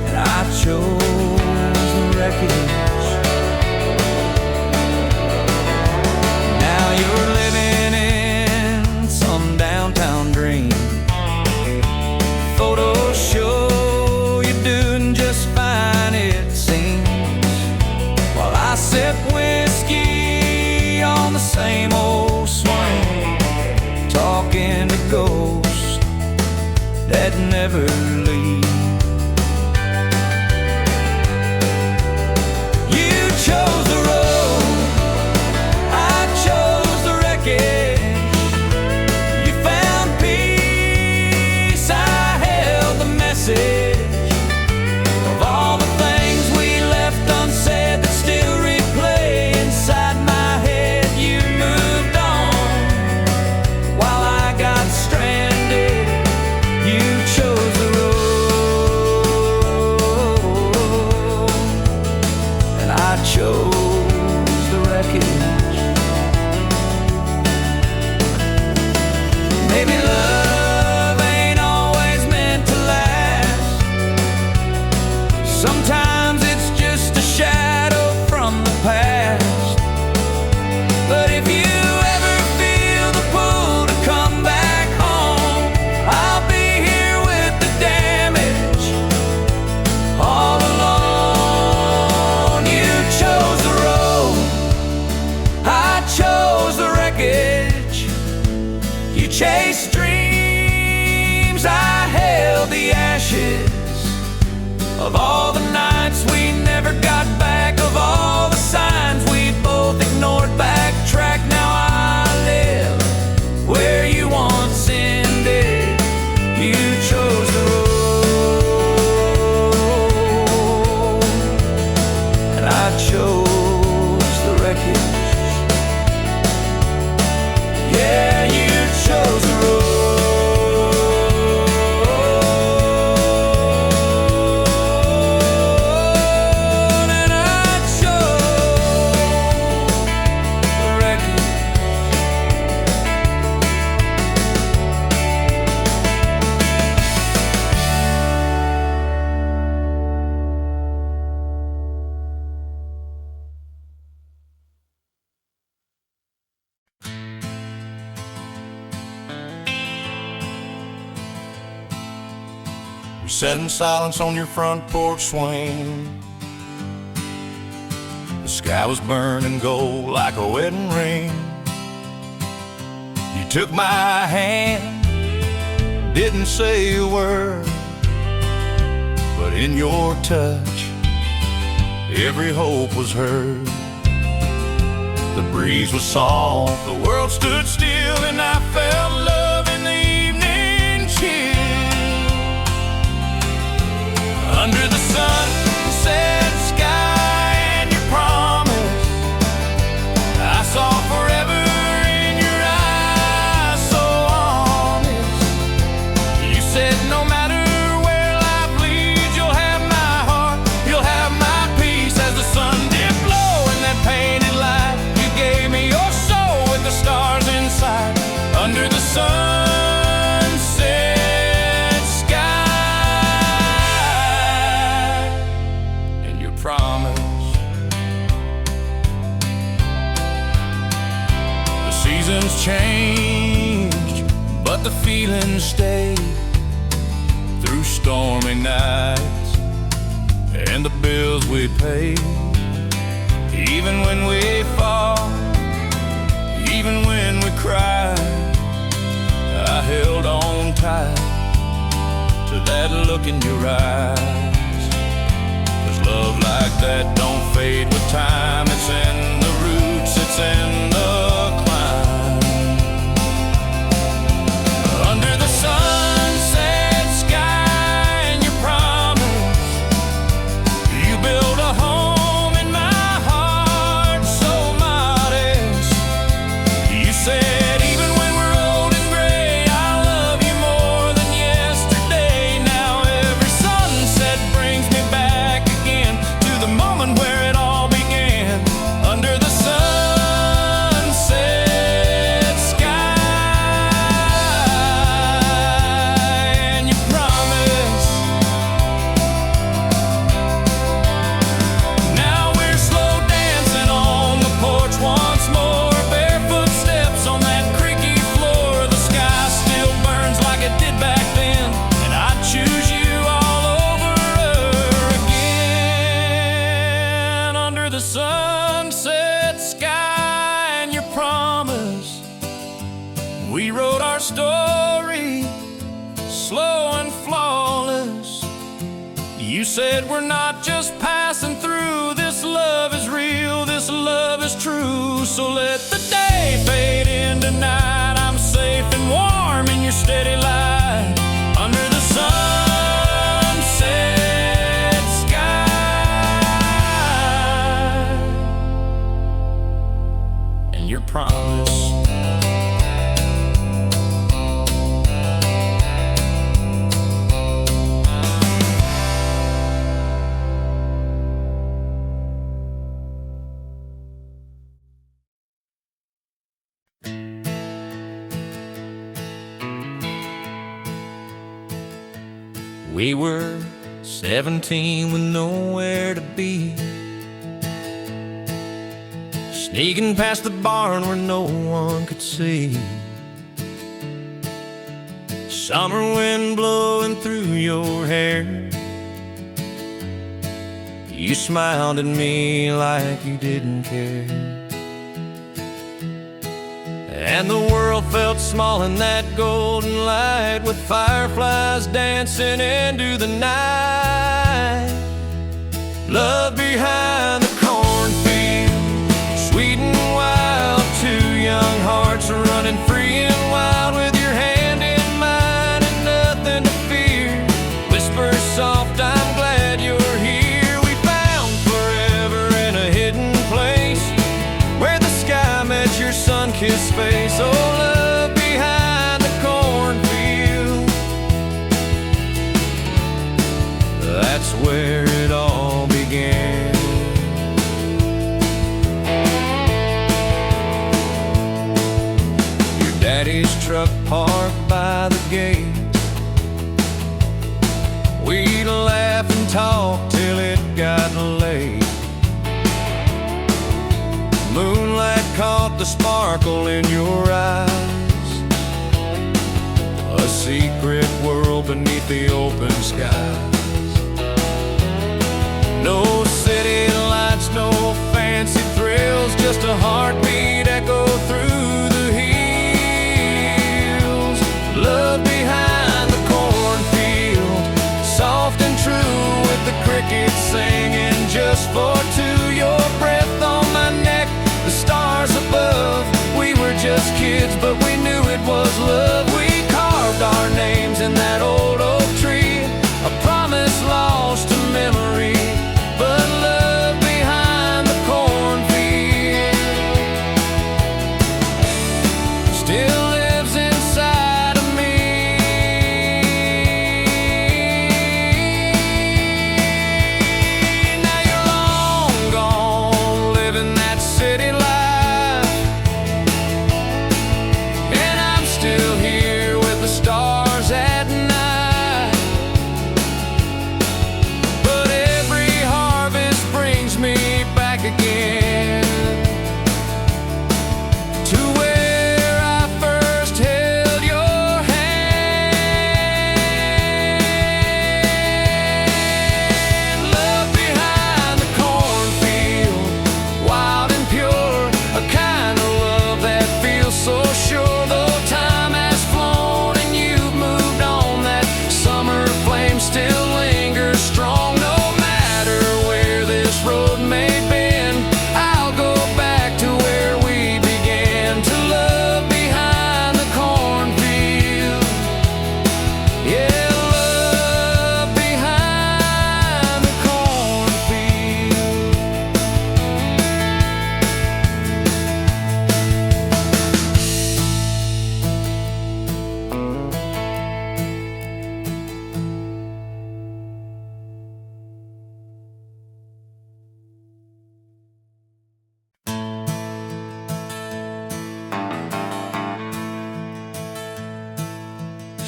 and I chose the wreckage. Now you're living in some downtown dream. Photos show you're doing just fine, it seems, while I sip whiskey on the same old swing, talking to ghosts that never leave. You chose the road, I chose the wreckage. You found peace, I held the message of all the things we left unsaid that still replay inside my head. You moved on while I got stranded. You chose the road, and I chose the wreckage. Maybe love ain't always meant to last. Sometimes it's just a shadow from the past. But if you ever feel the pull to come back home, I'll be here with the damage all alone. You chose the road, I chose the wreckage. You chased dreams, I held the ashes of all the nights we never got back, of all the signs we both ignored. Backtrack, now I live where you once ended. You chose the road, and I chose the wreckage. Yeah, you chose the road, and I chose the wreckage. We sat in silence on your front porch swing. The sky was burning gold like a wedding ring. You took my hand, didn't say a word, but in your touch, every hope was heard. The breeze was soft, the world stood still, and I felt love in the evening chill. Under the sunset sky and your promise, I saw forever in your eyes, so honest. You said no matter where life leads, you'll have my heart, you'll have my peace. As the sun dipped low in that painted light, you gave me your soul with the stars inside. seasons changed, but the feeling stayed through stormy nights and the bills we paid. Even when we fought, even when we cried, I held on tight to that look in your eyes. 'Cause love like that don't fade with time. It's in the roots, it's in the climb. Under the sunset sky and your promise, you build a home in my heart so modest. You said even when we're old and gray, I love you more than yesterday. Now every sunset brings me back again to the moment where it all began. Under the sunset sky and your promise. Now we're slow dancing on the porch once more. Barefoot steps on that creaky floor. The sky still burns like it did back then, and I'd choose you all over again. Under the sunset sky and your promise, we wrote our story, slow and flawless. You said we're not just passing through. This love is real, this love is true. So let the day fade into night. I'm safe and warm in your steady light. Under the sunset sky and your promise. We were 17 with nowhere to be, sneaking past the barn where no one could see. Summer wind blowing through your hair. You smiled at me like you didn't care. And the world felt small in that golden light, with fireflies dancing into the night. Love behind the cornfield, sweet and wild. Two young hearts running free and wild, with your hand in mine and nothing to fear. Whisper soft, I'm glad you're here. We found forever in a hidden place, where the sky met your sun-kissed face. Oh, love behind the cornfield, that's where it all began. Your daddy's truck parked by the gate. We'd laugh and talk till it got late. Moonlight caught the sparkle in your eyes, a secret world beneath the open skies. No city lights, no fancy thrills, just a heartbeat echo through the hills. Love behind the cornfield, soft and true, with the crickets singing just for two. Your breath on my neck, the stars above. We were just kids, but we knew it was love. We carved our names in that old oak tree, a promise lost to memory. But love behind the cornfield still lives inside of me. Now you're long gone, living that city life, and I'm still here.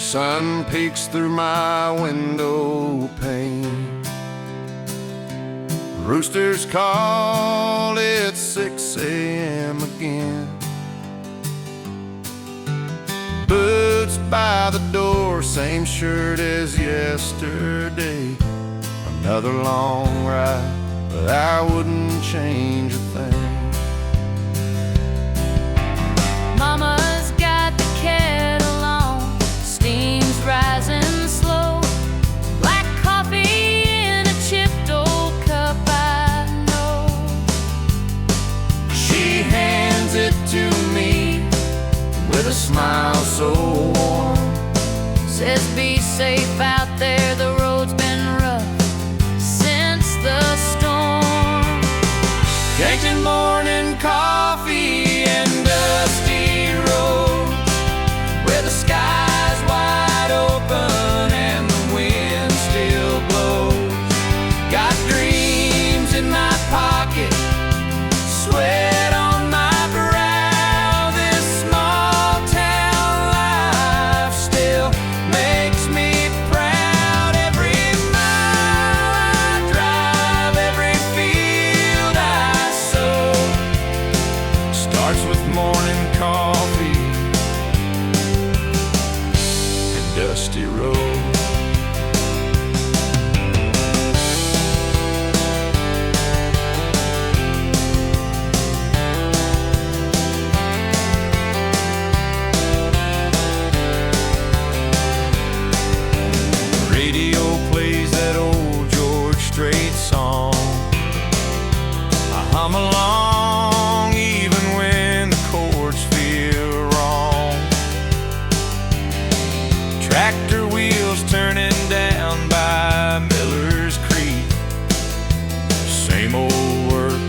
Sun peeks through my window pane. Roosters call, it's 6 a.m. again. Boots by the door, same shirt as yesterday. Another long ride, but I wouldn't change a thing. Mama's got the kettle on, steam's rising slow. Black coffee in a chipped old cup, I know. She hands it to me with a smile so warm. Says be safe out there, the road's been rough since the storm. Caked in morning coffee and dusty roads, where the sky's wide open and the wind still blows. Got dreams in my pocket, sweat on my brow. This small town life still makes me proud. Every mile I drive, every field I sow, starts with morning coffee and dusty roads. Radio plays that old George Strait song. I hum along even when the chords feel wrong. Tractor wheels turning down by Miller's Creek. Same old work,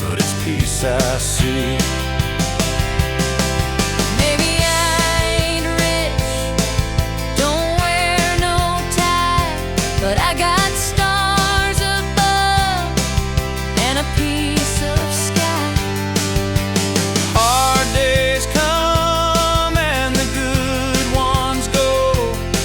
but it's peace I see. Maybe I ain't rich, don't wear no tie, but I got stars above and a piece of sky. Hard days come and the good ones go,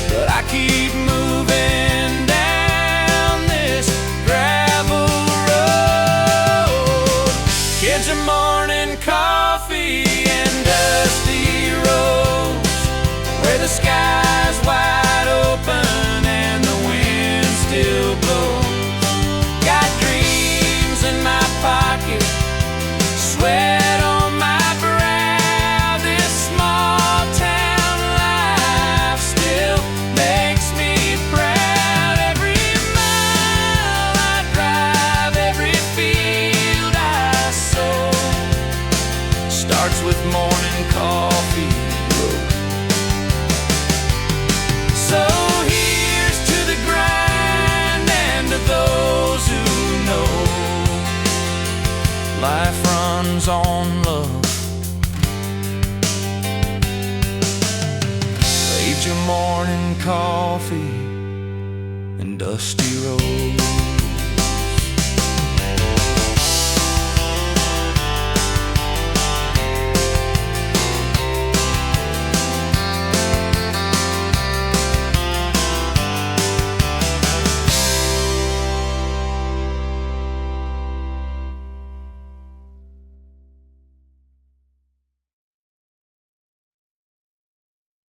but I keep moving down this gravel road. Kids are morning coffee and dusty roads, where the sky's wide open and the wind still blows. Got dreams in my pocket, sweat on my brow. This small town life still makes me proud. Every mile I drive, every field I sow, starts with morning coffee road. So here's to the grind and to those who know life runs on love. Save your morning coffee and dusty road.